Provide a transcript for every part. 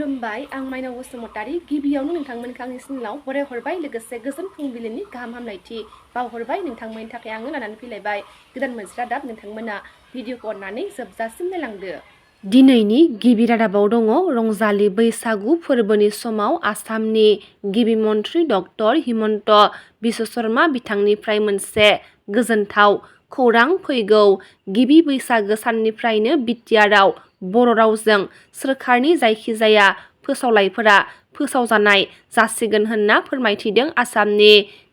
खुलुमबाय आं माइनाव बसुमतारी गिबियावनो नोंथांमोनखौ आंनि चेनेलाव बरायहरबाय लोगोसे गोजोन फुंबिलिनि गाहाम हामलायथि बावहरबाय नोंथांमोननि थाखाय आङो लानानै फैलायबाय गोदान मोनसे रादाब नोंथांमोना भिडिअखौ अननानै जोबजासिम नायलांदो। दिनैनि गिबि रादाबाव दङ रंजालि बैसागु फोरबोनि समाव आसामनि गिबि मन्थ्रि डक्टर हिमन्त बिश्व शर्मा बिथांनिफ्राय मोनसे गोजोनथाव खौरां फैगौ गिबि बैसागो साननिफ्रायनो बिटिआरआव बर' रावजों सोरखारनि जायखिजाया फोसावलाइफोरा फोसावजानाय जासिगोन होनना फोरमायथिदों आसामनि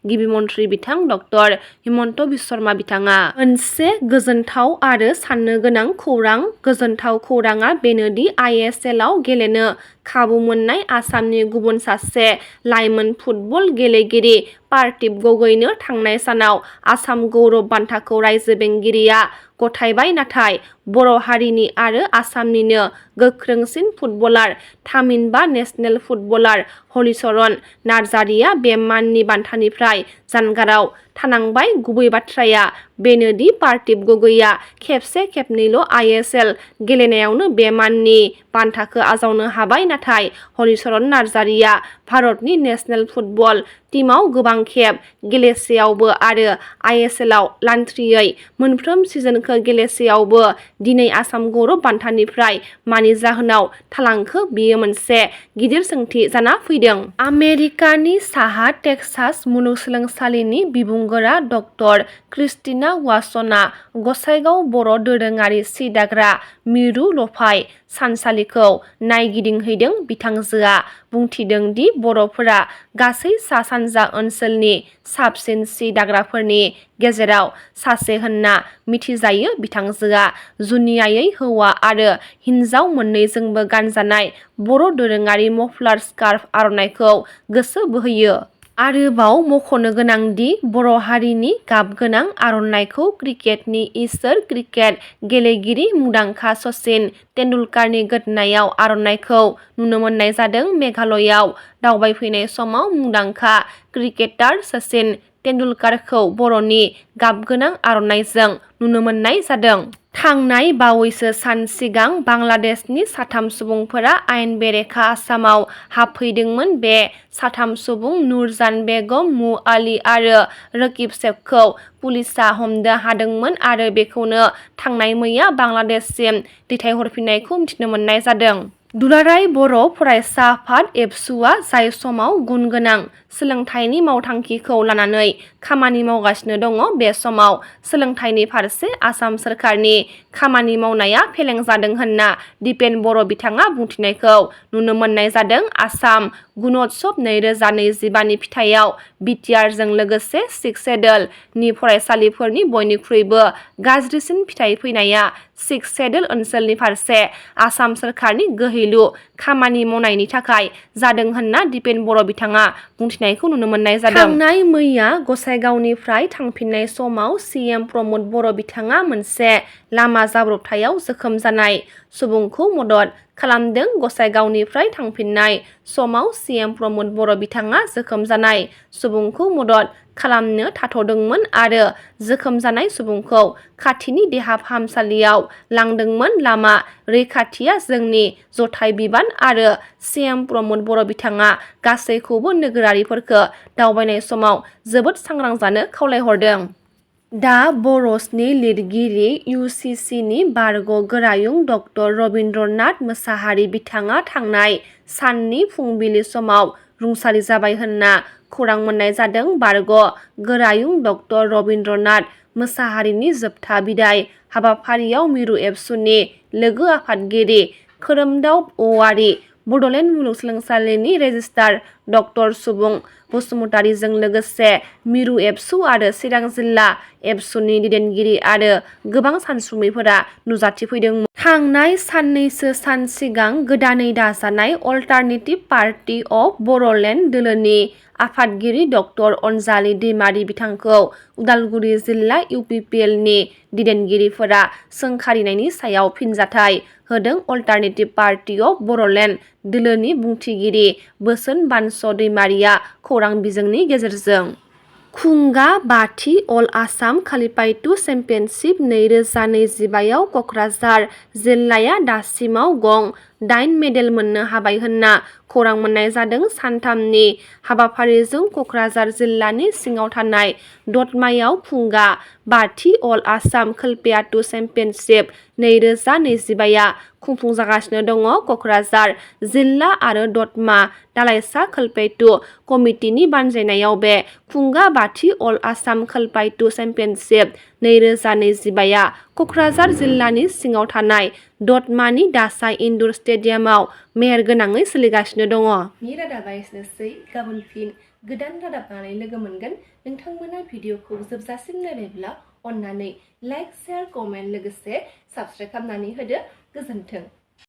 गिबि मन्थ्रि बिथां डक्टर हिमन्त बिश्व शर्मा बिथाङा। मोनसे गोजोनथाव आरो साननो गोनां खौरां। गोजोनथाव खौराङा बेनोदि ISLआव गेलेनो खाबु मोननाय आसामनि गुबुन सासे लाइमोन फुटबल गेलेगिरि पार्थिब गगैनो थांनाय सानाव आसाम गौरब बान्थाखौ रायजो बेंगिरिया गथायबाय। नाथाय बर' हारिनि आरो आसामनिनो गोख्रोंसिन फुटबलार थामहिनबा नेशनेल फुटबलार हलिचरन नार्जारिया बे माननि बान्थानिफ्राय जानगाराव थानांबाय। गुबै बाथ्राया बेनोदि पार्थिब गगैया खेबसे खेबनैल' ISL गेलेनायावनो बे माननि बान्थाखौ आजावनो हाबाय। नाथाय हलिचरन नार्जारिया भारतनि नेशनेल फुटबल टीमआव गोबां खेब गेलेसेयावबो आरो ISLआव लान्थ्रियै मोनफ्रोम सिजनखौ गेलेसेयावबो दिनै आसाम गौरब बान्थानिफ्राय मानि जाहोनाव थालांखो बेयो मोनसे गिदिर सोंथि जाना फैदों। आमेरिकानि साहा टेक्सास मुलुगसोलोंसालिनि बिबुंगोरा डक्टर क्रिस्टिना वाटसनआ गसाइगाव बर' दोरोङारि सि दाग्रा मिरु लफाय सानसालिखौ नायगिदिंहैदों। बिथांजोआ बुंथिदों दि बर'फोरा गासै सा सानजा ओनसोलनि साबसिन सि दाग्राफोरनि गेजेराव सासे होनना मिथिजायो। बिथांजोआ जुनियायै हौवा आरो हिन्जाव मोन्नैजोंबो गानजानाय बर' दोरोङारि मफ्लार स्कार्फ आर'नाइखौ गोसो बोहोयो। आरोबाव मख'नो गोनांदि बर' हारिनि गाबगोनां आर'नाइखौ क्रिकेटनि इसोर क्रिकेट गेलेगिरि मुंदांखा सचिन तेन्डुलकारनि गोदोनायाव आर'नाइखौ नुनो मोननाय जादों। मेघालयआव दावबायफैनाय समाव मुंदांखा क्रिकेटार सचिन तेन्डुलकारखौ बर'नि गाबगोनां आर'नाइजों नुनो मोननाय जादों। थांनाय बावैसो सान सिगां बांलादेशनि साथाम सुबुंफोरा आयेन बेरेखा आसामाव हाबफैदोंमोन। बे साथाम सुबुं नुरजान बेगम, मु आली आरो रकिब शेखखौ पुलिसआ हमनो हादोंमोन आरो बेखौनो थांनाय मैया बांलादेशसिम दैथायहरफिननायखौ मिथिनो मोननाय जादों। दुलाराय बर' फरायसा आफाद एबसुआ जाय समाव गुन गोनां सोलोंथाइनि मावथांखिखौ लानानै खामानि मावगासिनो दङ बे समाव सोलोंथाइनि फारसे आसाम सोरखारनि खामानि मावनाया फेलें जादों होनना दिपेन बर' बिथाङा बुंथिनायखौ नुनो मोननाय जादों। आसाम गुणोत्सव 2025 नि फिथाइयाव बिटिआरजों लोगोसे 6 सेडोल नि फरायसालिफोरनि बयनिख्रुइबो गाज्रिसिन फिथाइ फैनाया 6 सेडोल ओनसोलनि फारसे आसाम सोरखारनि गोहैलु खामानि मावनायनि थाखाय जादों होनना दिपेन बर' बिथाङा बुंथिनायखौ नुनो मोननाय जादों। थांनाय मैया गसाइगावनिफ्राय थांफिननाय समाव CM प्रमद बर' बिथाङा मोनसे लामा जाब्रबथायाव जोखोम जानाय सुबुंखौ मदद खालामदों। गसाइगावनिफ्राय थांफिननाय समाव CM प्रमद बर' बिथाङा जोखोम जानाय सुबुंखौ मदद खालामनो थाथ'दोंमोन आरो जोखोम जानाय सुबुंखौ खाथिनि देहा फाहामसालियाव लांदोंमोन। लामा रैखाथिया जोंनि जथाय बिबान आरो CM प्रमद बर' बिथाङा गासैखौबो नोगोरारिफोरखौ दावबायनाय समाव जोबोद सांग्रां जानो खावलायहरदों। दा बर'सनि लिरगिरि UCCनि बारग' गोरायुं डक्टर रबिन्द्रनाथ मोसाहारि बिथाङा थांनाय साननि फुंबिलि समाव रुंसारि जाबाय होनना खौरां मोननाय जादों। बारग' गोरायुं डक्टर रबिन्द्रनाथ मोसाहारिनि जोबथा बिदाय हाबाफारियाव मिरु एबसुनि लोगो आफादगिरि खोरोमदाव औवारी, बड'लेण्ड मुलुगसोलोंसालिनि रेजिस्ट्रार डक्टर सुबुं बसुमतारीजों लोगोसे मिरु एबसु आरो चिरां जिल्ला एबसुनि दैदेनगिरि आरो गोबां सानसुमैफोरा नुजाथिफैदोंमोन। थांनाय साननैसो सान सिगां गोदानै दाजानाय अल्टारनेटिभ पार्टी अफ बर'लेण्ड दोलोनि आफादगिरि डक्टर अनजालि दैमारी बिथांखौ उदालगुरि जिल्ला UPPLनि दैदेनगिरिफोरा सोंखारिनायनि सायाव फिनजाथाय होदों। अल्टारनेटिभ पार्टी अफ बर'लेण्ड दोलोनि बुंथिगिरि बोसोन बानस दैमारीया खौरां बिजोंनि गेजेरजों खुंगा 5थि अल आसाम कालिपायतु चेम्पियनशिप 2025 आव क'क्राझार जिल्लाया दासिमाव गं 8 मेडेल मोननो हाबाय होनना खौरां मोननाय जादों। सानथामनि हाबाफारिजों क'क्राझार जिल्लानि सिङाव थानाय दतमायाव खुंगा 5थि अल आसाम खलपेयाटु चेम्पियनशिप 2025 खुंफुंजागासिनो दङ। क'क्राझार जिल्ला आरो दतमा दालाइसा खलपेयाटु कमिटिनि बानजायनायाव बे खुंगा 5थि अल आसाम खलपेयाटु चेम्पियनशिप 2025 क'क्राझार जिल्लानि सिङाव थानाय दतमानि दासाइ इनड'र स्टेडियामाव मेहेरगोनाङै सोलिगासिनो दङ। नि रादाबा एसेनोसै। गाबोन फिन गोदान रादाब लानानै लोगो मोनगोन। नोंथांमोना भिडिअखौ जोबजासिम नायबायब्ला अन्नानै लाइक, शेयार, कमेन्ट लोगोसे साबस्क्राइब खालामनानै होदो। गोजोन्थों।